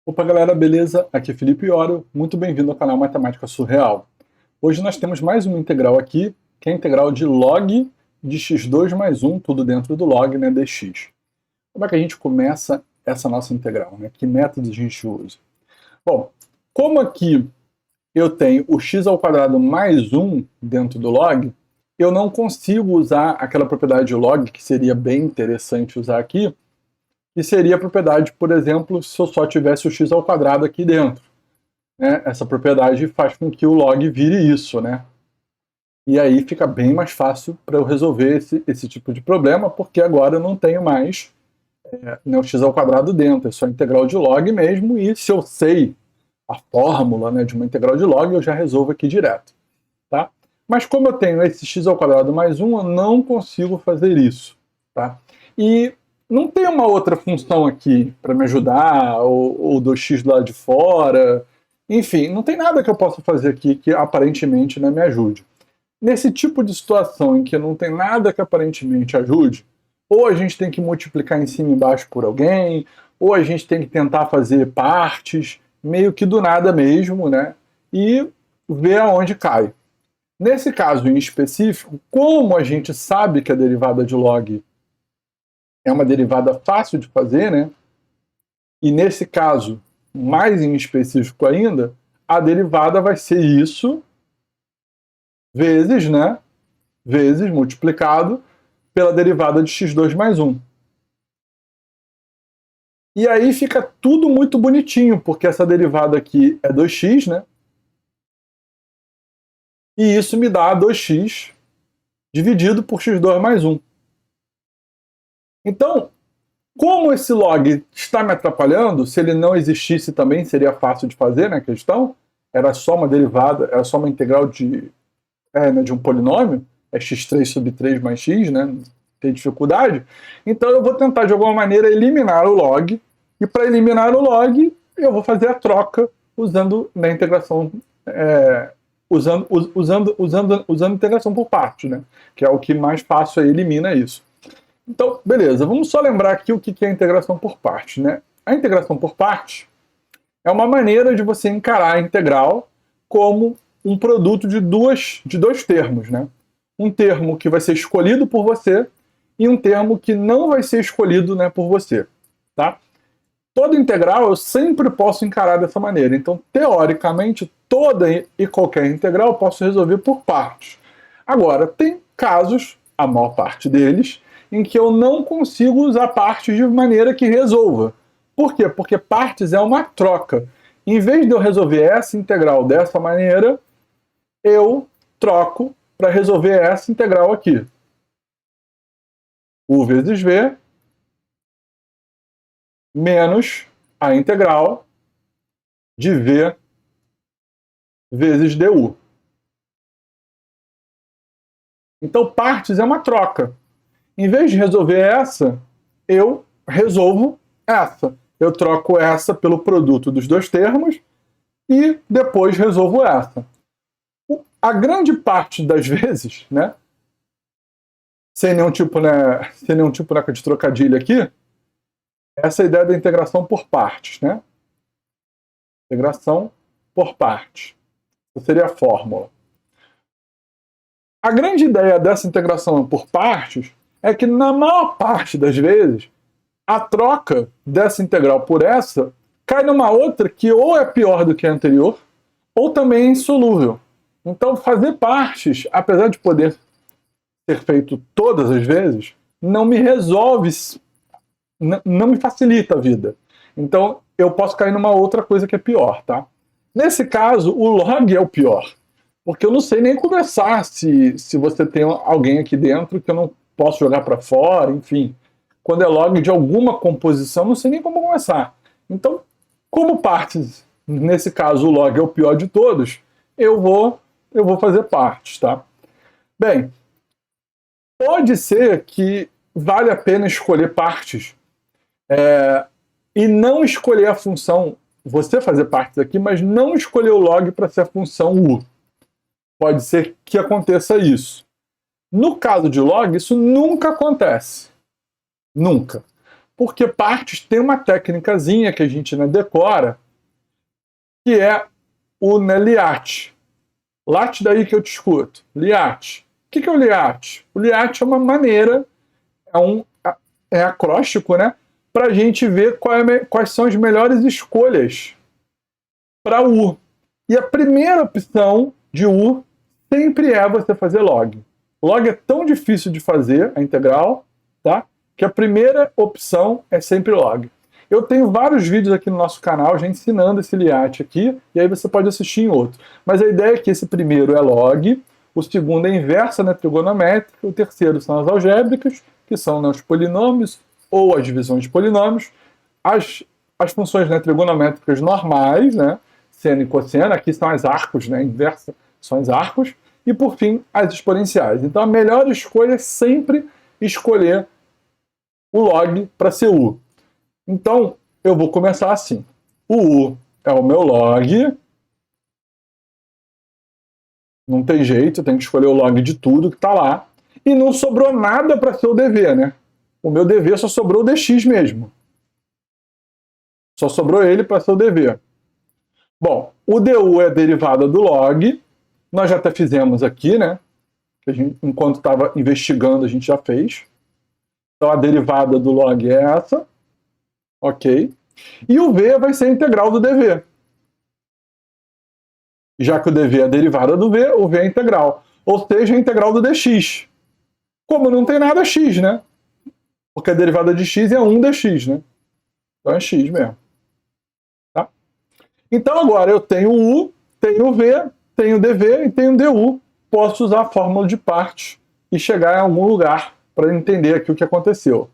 Opa galera, beleza? Aqui é Felipe Ioro, muito bem-vindo ao canal Matemática Surreal. Hoje nós temos mais uma integral aqui, que é a integral de log de x2 mais 1, tudo dentro do log, né, dx. Como é que a gente começa essa nossa integral, né? Que métodos a gente usa? Bom, como aqui eu tenho o x ao quadrado mais 1 dentro do log, eu não consigo usar aquela propriedade de log, que seria bem interessante usar aqui, que seria a propriedade, por exemplo, se eu só tivesse o x ao quadrado aqui dentro. Né? Essa propriedade faz com que o log vire isso, né? E aí fica bem mais fácil para eu resolver esse tipo de problema, porque agora eu não tenho mais o x ao quadrado dentro, é só integral de log mesmo, e se eu sei a fórmula, né, de uma integral de log, eu já resolvo aqui direto. Tá? Mas como eu tenho esse x ao quadrado mais 1, eu não consigo fazer isso. Tá? E não tem uma outra função aqui para me ajudar, ou do x do lado de fora. Enfim, não tem nada que eu possa fazer aqui que aparentemente, né, me ajude. Nesse tipo de situação em que não tem nada que aparentemente ajude, ou a gente tem que multiplicar em cima e embaixo por alguém, ou a gente tem que tentar fazer partes, meio que do nada mesmo, né? E ver aonde cai. Nesse caso em específico, como a gente sabe que a derivada de log é uma derivada fácil de fazer, né? E nesse caso, mais em específico ainda, a derivada vai ser isso vezes, né? Vezes multiplicado pela derivada de x2 mais 1. E aí fica tudo muito bonitinho, porque essa derivada aqui é 2x, né? E isso me dá 2x dividido por x2 mais 1. Então, como esse log está me atrapalhando, se ele não existisse também seria fácil de fazer, né, a questão, era só uma derivada, era só uma integral de um polinômio, é x3 sobre 3 mais x, né, tem dificuldade, então eu vou tentar de alguma maneira eliminar o log, e para eliminar o log, eu vou fazer a troca usando na integração, usando integração por partes, né, que é o que mais fácil elimina isso. Então, beleza, vamos só lembrar aqui o que é a integração por partes, né? A integração por partes é uma maneira de você encarar a integral como um produto de dois termos, né? Um termo que vai ser escolhido por você e um termo que não vai ser escolhido, né, por você, tá? Toda integral eu sempre posso encarar dessa maneira. Então, teoricamente, toda e qualquer integral eu posso resolver por partes. Agora, tem casos, a maior parte deles, em que eu não consigo usar partes de maneira que resolva. Por quê? Porque partes é uma troca. Em vez de eu resolver essa integral dessa maneira, eu troco para resolver essa integral aqui. U vezes V menos a integral de V vezes du. Então, partes é uma troca. Em vez de resolver essa, eu resolvo essa. Eu troco essa pelo produto dos dois termos e depois resolvo essa. A grande parte das vezes, né, sem nenhum tipo de trocadilho aqui, essa ideia da integração por partes, né? Integração por partes. Essa seria a fórmula. A grande ideia dessa integração por partes é que, na maior parte das vezes, a troca dessa integral por essa cai numa outra que ou é pior do que a anterior, ou também é insolúvel. Então, fazer partes, apesar de poder ser feito todas as vezes, não me resolve, não me facilita a vida. Então, eu posso cair numa outra coisa que é pior, tá? Nesse caso, o log é o pior. Porque eu não sei nem conversar se você tem alguém aqui dentro que eu não posso jogar para fora, enfim. Quando é log de alguma composição, não sei nem como começar. Então, como partes, nesse caso o log é o pior de todos, eu vou fazer partes, tá? Bem, pode ser que vale a pena escolher partes e não escolher a função, você fazer partes aqui, mas não escolher o log para ser a função u. Pode ser que aconteça isso. No caso de log, isso nunca acontece. Nunca. Porque partes tem uma técnicazinha que a gente, né, decora, que é o, né, LIAT. Late daí que eu te escuto. LIAT. O que é o LIAT? O LIAT é uma maneira, é acróstico, né? Para a gente ver quais são as melhores escolhas para U. E a primeira opção de U sempre é você fazer log. Log é tão difícil de fazer, a integral, tá? Que a primeira opção é sempre log. Eu tenho vários vídeos aqui no nosso canal já ensinando esse LIAT aqui, e aí você pode assistir em outro. Mas a ideia é que esse primeiro é log, o segundo é inversa, né, trigonométrica, o terceiro são as algébricas, que são, né, os polinômios ou as divisões de polinômios, as funções, né, trigonométricas normais, né, seno e cosseno, aqui são as arcos, né, inversa são os arcos, e por fim as exponenciais. Então a melhor escolha é sempre escolher o log para ser U. Então, eu vou começar assim. O U é o meu log. Não tem jeito, eu tenho que escolher o log de tudo que está lá. E não sobrou nada para ser o dv, né? O meu dv só sobrou o dx mesmo. Só sobrou ele para ser o dv. Bom, o du é a derivada do log. Nós já até fizemos aqui, né? Enquanto estava investigando, a gente já fez. Então, a derivada do log é essa. Ok. E o v vai ser a integral do dv. Já que o dv é a derivada do v, o v é a integral. Ou seja, a integral do dx. Como não tem nada x, né? Porque a derivada de x é 1 dx, né? Então é x mesmo. Tá? Então agora eu tenho u, tenho v, tenho dv e tenho du. Posso usar a fórmula de parte e chegar em algum lugar para entender aqui o que aconteceu.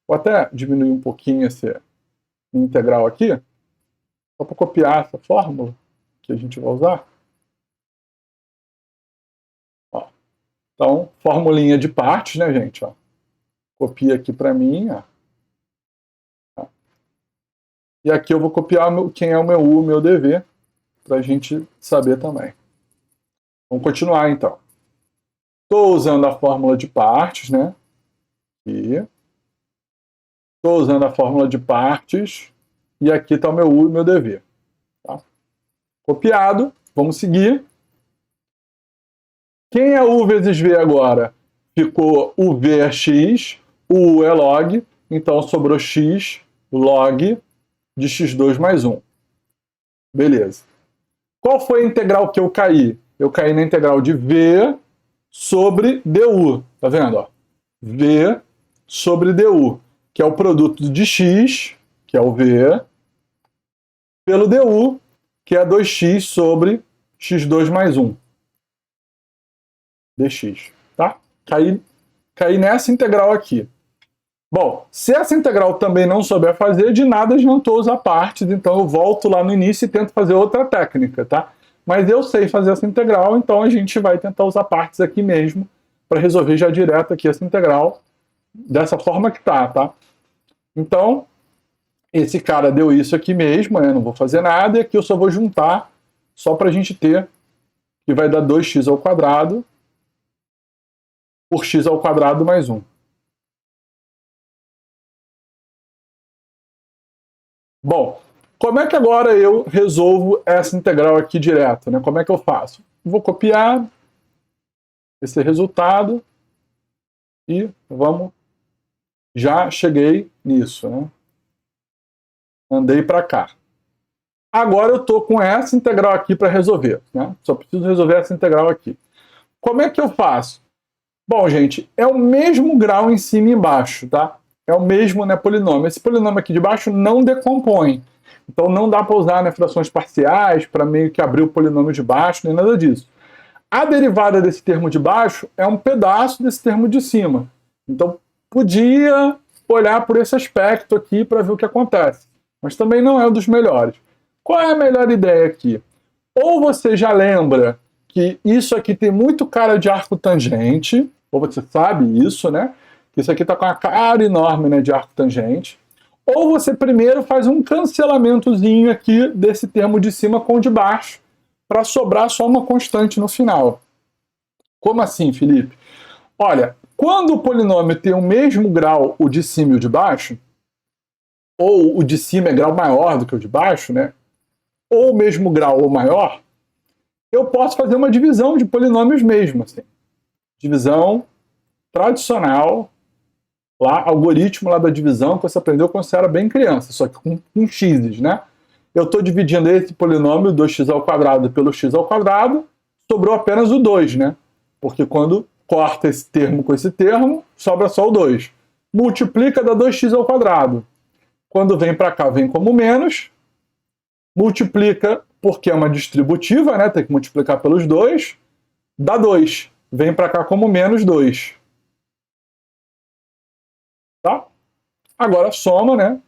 Vou até diminuir um pouquinho esse integral aqui, só para copiar essa fórmula que a gente vai usar. Ó. Então, formulinha de partes, né, gente? Ó. Copia aqui para mim. Ó. Tá. E aqui eu vou copiar quem é o meu U, o meu dv, para a gente saber também. Vamos continuar, então. Estou usando a fórmula de partes, né? Aqui. Estou usando a fórmula de partes. E aqui está o meu U e o meu dv. Tá? Copiado. Vamos seguir. Quem é U vezes V agora? Ficou o V é x, o U é log, então sobrou x log de x2 mais 1. Beleza. Qual foi a integral que eu caí? Eu caí na integral de V sobre du. Tá vendo? Ó? V sobre du, que é o produto de x, que é o V, pelo du, que é 2x sobre x2 mais 1. dx, tá? Caí nessa integral aqui. Bom, se essa integral também não souber fazer, de nada adiantou usar partes, então eu volto lá no início e tento fazer outra técnica, tá? Mas eu sei fazer essa integral, então a gente vai tentar usar partes aqui mesmo para resolver já direto aqui essa integral dessa forma que tá? Então, esse cara deu isso aqui mesmo, né? Não vou fazer nada, e aqui eu só vou juntar só para a gente ter, que vai dar 2x ao quadrado por x ao quadrado mais 1. Bom, como é que agora eu resolvo essa integral aqui direto, né? Como é que eu faço? Vou copiar esse resultado e vamos... Já cheguei nisso, né? Andei para cá. Agora eu estou com essa integral aqui para resolver, né? Só preciso resolver essa integral aqui. Como é que eu faço? Bom, gente, é o mesmo grau em cima e embaixo, tá? É o mesmo, né, polinômio. Esse polinômio aqui de baixo não decompõe. Então não dá para usar, né, frações parciais para meio que abrir o polinômio de baixo, nem nada disso. A derivada desse termo de baixo é um pedaço desse termo de cima. Então podia olhar por esse aspecto aqui para ver o que acontece. Mas também não é um dos melhores. Qual é a melhor ideia aqui? Ou você já lembra que isso aqui tem muito cara de arco tangente, ou você sabe isso, né? Que isso aqui está com uma cara enorme, né, de arco tangente. Ou você primeiro faz um cancelamentozinho aqui desse termo de cima com o de baixo, para sobrar só uma constante no final. Como assim, Felipe? Olha, quando o polinômio tem o mesmo grau, o de cima e o de baixo, ou o de cima é grau maior do que o de baixo, né? Ou o mesmo grau ou maior, eu posso fazer uma divisão de polinômios mesmo, assim. Divisão tradicional, lá, algoritmo lá da divisão que você aprendeu quando você era bem criança, só que com x's, né? Eu estou dividindo esse polinômio 2x² pelo x², sobrou apenas o 2, né? Porque quando corta esse termo com esse termo, sobra só o 2. Multiplica, dá 2x². Quando vem para cá, vem como menos. Multiplica, porque é uma distributiva, né? Tem que multiplicar pelos 2. Dá 2. Vem para cá como menos 2. Tá? Agora soma, né?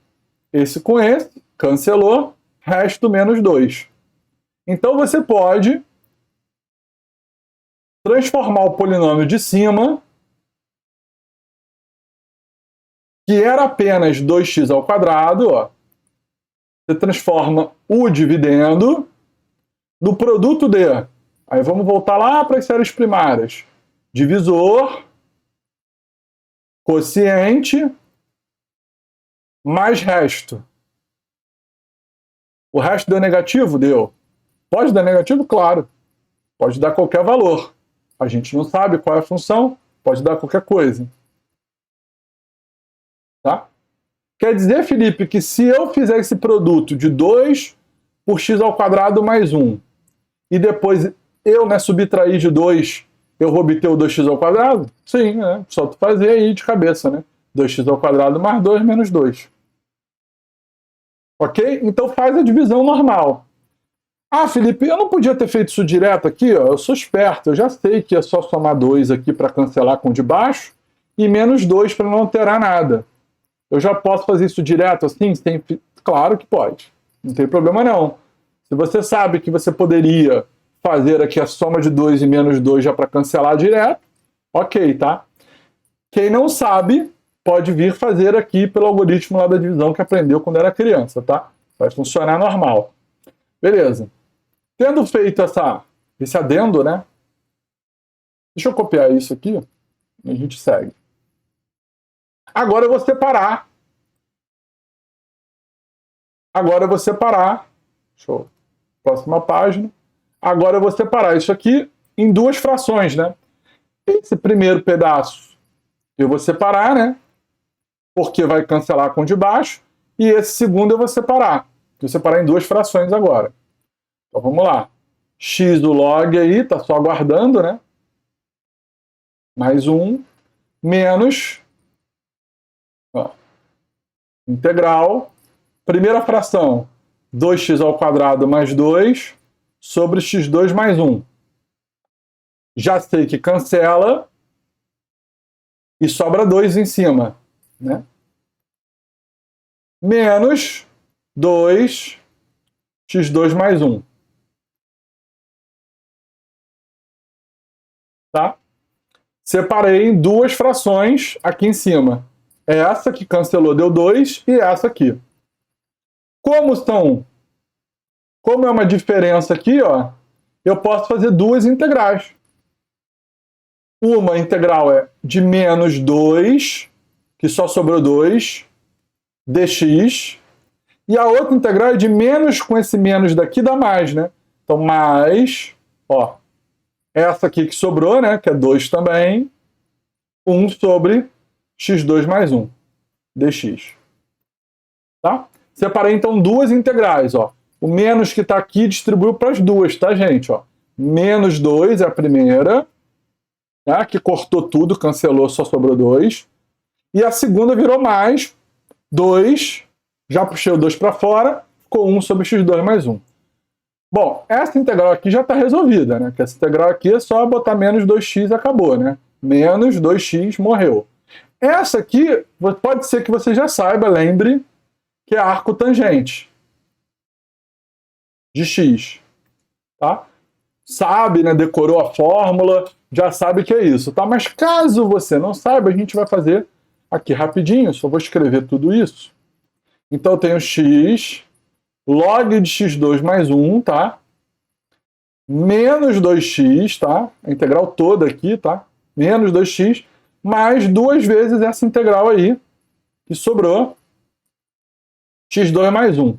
Esse com esse, cancelou, resto menos 2. Então você pode transformar o polinômio de cima, que era apenas 2x², ó, você transforma o dividendo no produto de... Aí vamos voltar lá para as séries primárias. Divisor, quociente, mais resto. O resto deu negativo? Deu. Pode dar negativo? Claro. Pode dar qualquer valor. A gente não sabe qual é a função, pode dar qualquer coisa. Tá? Quer dizer, Felipe, que se eu fizer esse produto de 2 por x² mais 1, e depois eu, né, subtrair de 2, eu vou obter o 2x²? Sim, né? Só tu fazer aí de cabeça, né? 2x² mais 2 menos 2. Ok? Então faz a divisão normal. Ah, Felipe, eu não podia ter feito isso direto aqui? Ó. Eu sou esperto, eu já sei que é só somar 2 aqui para cancelar com o de baixo e menos 2 para não alterar nada. Eu já posso fazer isso direto assim? Claro que pode. Não tem problema não. Se você sabe que você poderia fazer aqui a soma de 2 e menos 2 já para cancelar direto, ok, tá? Quem não sabe, pode vir fazer aqui pelo algoritmo lá da divisão que aprendeu quando era criança, tá? Vai funcionar normal. Beleza. Tendo feito esse adendo, né? Deixa eu copiar isso aqui e a gente segue. Agora eu vou separar. Próxima página. Agora eu vou separar isso aqui em duas frações, né? Esse primeiro pedaço eu vou separar, né? Porque vai cancelar com o de baixo. E esse segundo eu vou separar. Vou separar em duas frações agora. Então vamos lá. X do log aí, tá só aguardando, né? Mais 1, menos... Ó, integral. Primeira fração, 2x² mais 2 sobre x2 mais 1. Já sei que cancela e sobra 2 em cima, né? Menos 2 x2 mais 1. Tá? Separei em duas frações aqui em cima. Essa que cancelou deu 2 e essa aqui. Como é uma diferença aqui, ó, eu posso fazer duas integrais. Uma integral é de menos 2, que só sobrou 2, dx. E a outra integral é de menos, com esse menos daqui dá mais, né? Então, mais, ó, essa aqui que sobrou, né, que é 2 também, 1 sobre x2 mais 1, dx. Tá? Separei, então, duas integrais, ó. O menos que está aqui distribuiu para as duas, tá, gente? Ó. Menos 2 é a primeira, né, que cortou tudo, cancelou, só sobrou 2. E a segunda virou mais 2, já puxei o 2 para fora, ficou 1 sobre x2 mais 1. Bom, essa integral aqui já está resolvida, né? Que essa integral aqui é só botar menos 2x e acabou, né? Menos 2x morreu. Essa aqui, pode ser que você já saiba, lembre, que é arco tangente de x, tá? Sabe, né? Decorou a fórmula, já sabe que é isso, tá? Mas caso você não saiba, a gente vai fazer aqui rapidinho, só vou escrever tudo isso. Então eu tenho x log de x2 mais 1, tá? Menos 2x, tá? A integral toda aqui, tá? Menos 2x, mais duas vezes essa integral aí, que sobrou, x2 mais 1.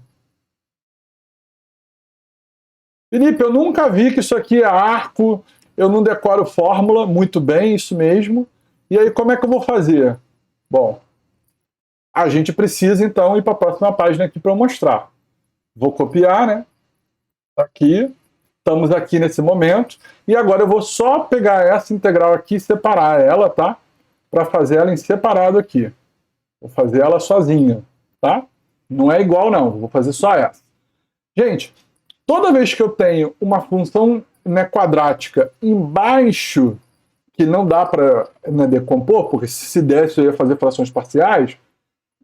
Felipe, eu nunca vi que isso aqui é arco, eu não decoro fórmula, muito bem, isso mesmo. E aí, como é que eu vou fazer? Bom, a gente precisa, então, ir para a próxima página aqui para eu mostrar. Vou copiar, né? Aqui, estamos aqui nesse momento. E agora eu vou só pegar essa integral aqui e separar ela, tá? Para fazer ela em separado aqui. Vou fazer ela sozinha, tá? Não é igual, não. Vou fazer só essa. Gente, toda vez que eu tenho uma função, né, quadrática embaixo, que não dá para, né, decompor, porque se desse eu ia fazer frações parciais,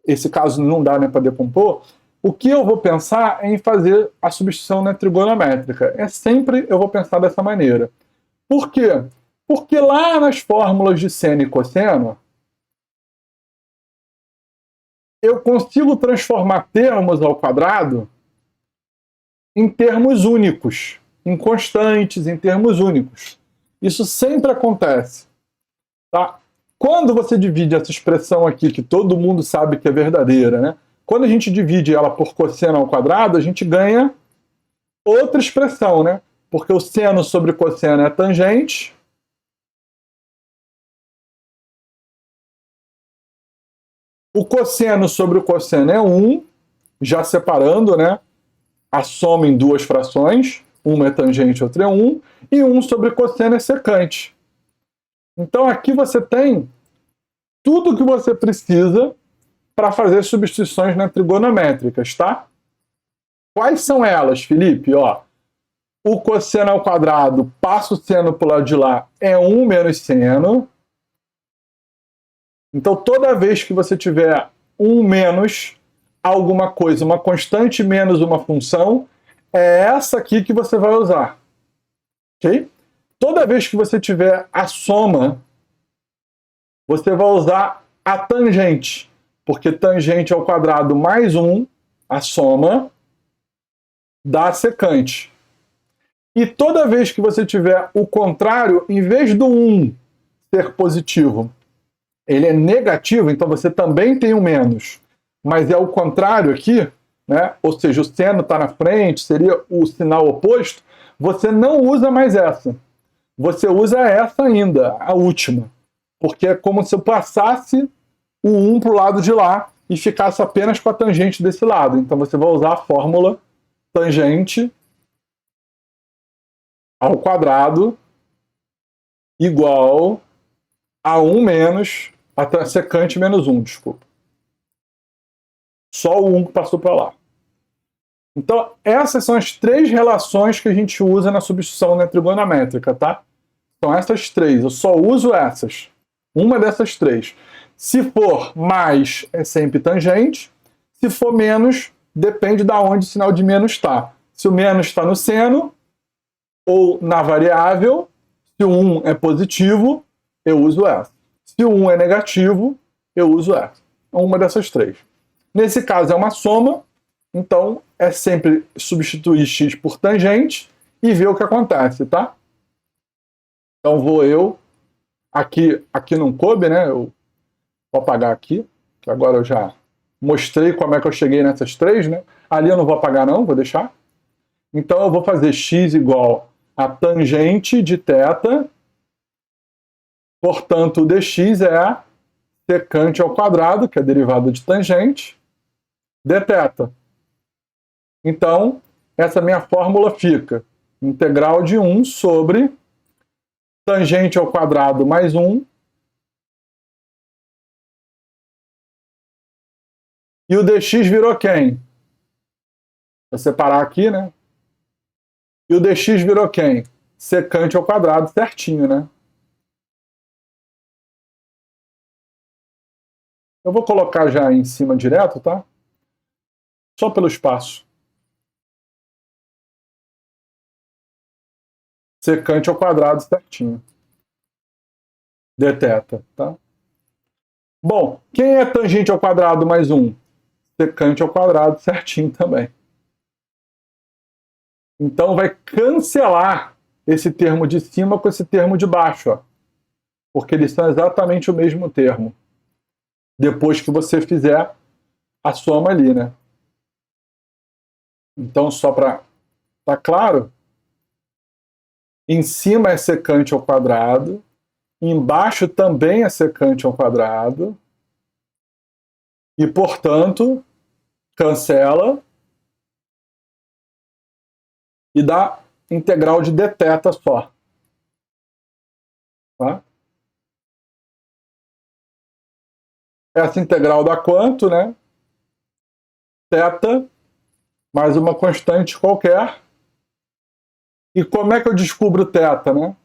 esse caso não dá, né, para decompor, o que eu vou pensar é em fazer a substituição, né, trigonométrica. É sempre eu vou pensar dessa maneira. Por quê? Porque lá nas fórmulas de seno e cosseno, eu consigo transformar termos ao quadrado em termos únicos, em constantes, em termos únicos. Isso sempre acontece. Tá? Quando você divide essa expressão aqui, que todo mundo sabe que é verdadeira, né? Quando a gente divide ela por cosseno ao quadrado, a gente ganha outra expressão, né? Porque o seno sobre cosseno é tangente. O cosseno sobre o cosseno é 1, já separando, né? A soma em duas frações, uma é tangente, outra é 1, e 1 sobre cosseno é secante. Então aqui você tem tudo que você precisa para fazer substituições, né, trigonométricas, tá? Quais são elas, Felipe? Ó, o cosseno ao quadrado, passa o seno para o lado de lá, é 1 menos seno. Então toda vez que você tiver 1 menos alguma coisa, uma constante menos uma função, é essa aqui que você vai usar. Ok? Toda vez que você tiver a soma, você vai usar a tangente, porque tangente ao quadrado mais 1, a soma, dá secante. E toda vez que você tiver o contrário, em vez do 1 ser positivo, ele é negativo, então você também tem um menos. Mas é o contrário aqui, né? Ou seja, o seno está na frente, seria o sinal oposto, você não usa mais essa. Você usa essa ainda, a última. Porque é como se eu passasse o 1 para o lado de lá e ficasse apenas com a tangente desse lado. Então você vai usar a fórmula tangente ao quadrado igual a 1 menos a secante menos 1, desculpa. Só o 1 que passou para lá. Então, essas são as três relações que a gente usa na substituição, né, trigonométrica, tá? São essas três, eu só uso essas. Uma dessas três. Se for mais, é sempre tangente. Se for menos, depende de onde o sinal de menos está. Se o menos está no seno ou na variável, se o 1 é positivo, eu uso essa. Se o 1 é negativo, eu uso essa. Uma dessas três. Nesse caso é uma soma, então é sempre substituir x por tangente e ver o que acontece, tá? Então vou eu, aqui não coube, né? Eu vou apagar aqui, que agora eu já mostrei como é que eu cheguei nessas três, né? Ali eu não vou apagar não, vou deixar. Então eu vou fazer x igual a tangente de θ, portanto o dx é a secante ao quadrado, que é a derivada de tangente, dθ. Então, essa minha fórmula fica integral de 1 sobre tangente ao quadrado mais 1 e o dx virou quem? Vou separar aqui, né? E o dx virou quem? Secante ao quadrado certinho, né? Eu vou colocar já em cima direto, tá? Só pelo espaço. Secante ao quadrado certinho. Dθ, tá? Bom, quem é tangente ao quadrado mais 1? Secante ao quadrado certinho também. Então vai cancelar esse termo de cima com esse termo de baixo, ó, porque eles são exatamente o mesmo termo. Depois que você fizer a soma ali, né? Então, só para estar claro, em cima é secante ao quadrado, embaixo também é secante ao quadrado, e, portanto, cancela e dá integral de dθ só. Tá? Essa integral dá quanto, né? Θ mais uma constante qualquer. E como é que eu descubro θ, né?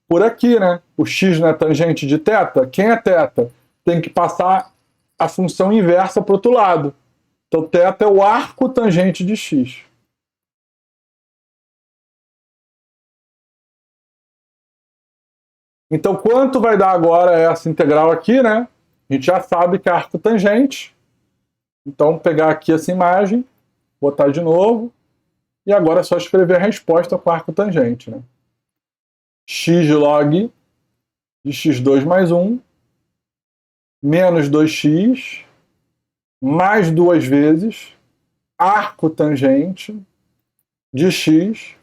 Por aqui, né? O x não é tangente de θ? Quem é θ? Tem que passar a função inversa para o outro lado. Então, θ é o arco tangente de x. Então, quanto vai dar agora essa integral aqui, né? A gente já sabe que é arco tangente. Então, pegar aqui essa imagem, botar de novo, e agora é só escrever a resposta com arco tangente, né? X log de x2 mais 1, menos 2x, mais duas vezes, arco tangente de x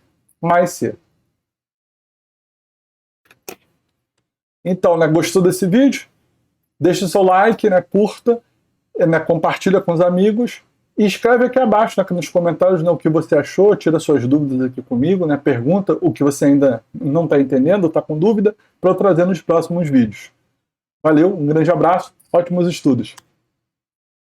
mais c. Então, né, gostou desse vídeo? Deixa o seu like, né, curta, né, compartilha com os amigos e escreve aqui abaixo, né, nos comentários, né, o que você achou, tira suas dúvidas aqui comigo, né, pergunta o que você ainda não está entendendo, está com dúvida, para eu trazer nos próximos vídeos. Valeu, um grande abraço, ótimos estudos!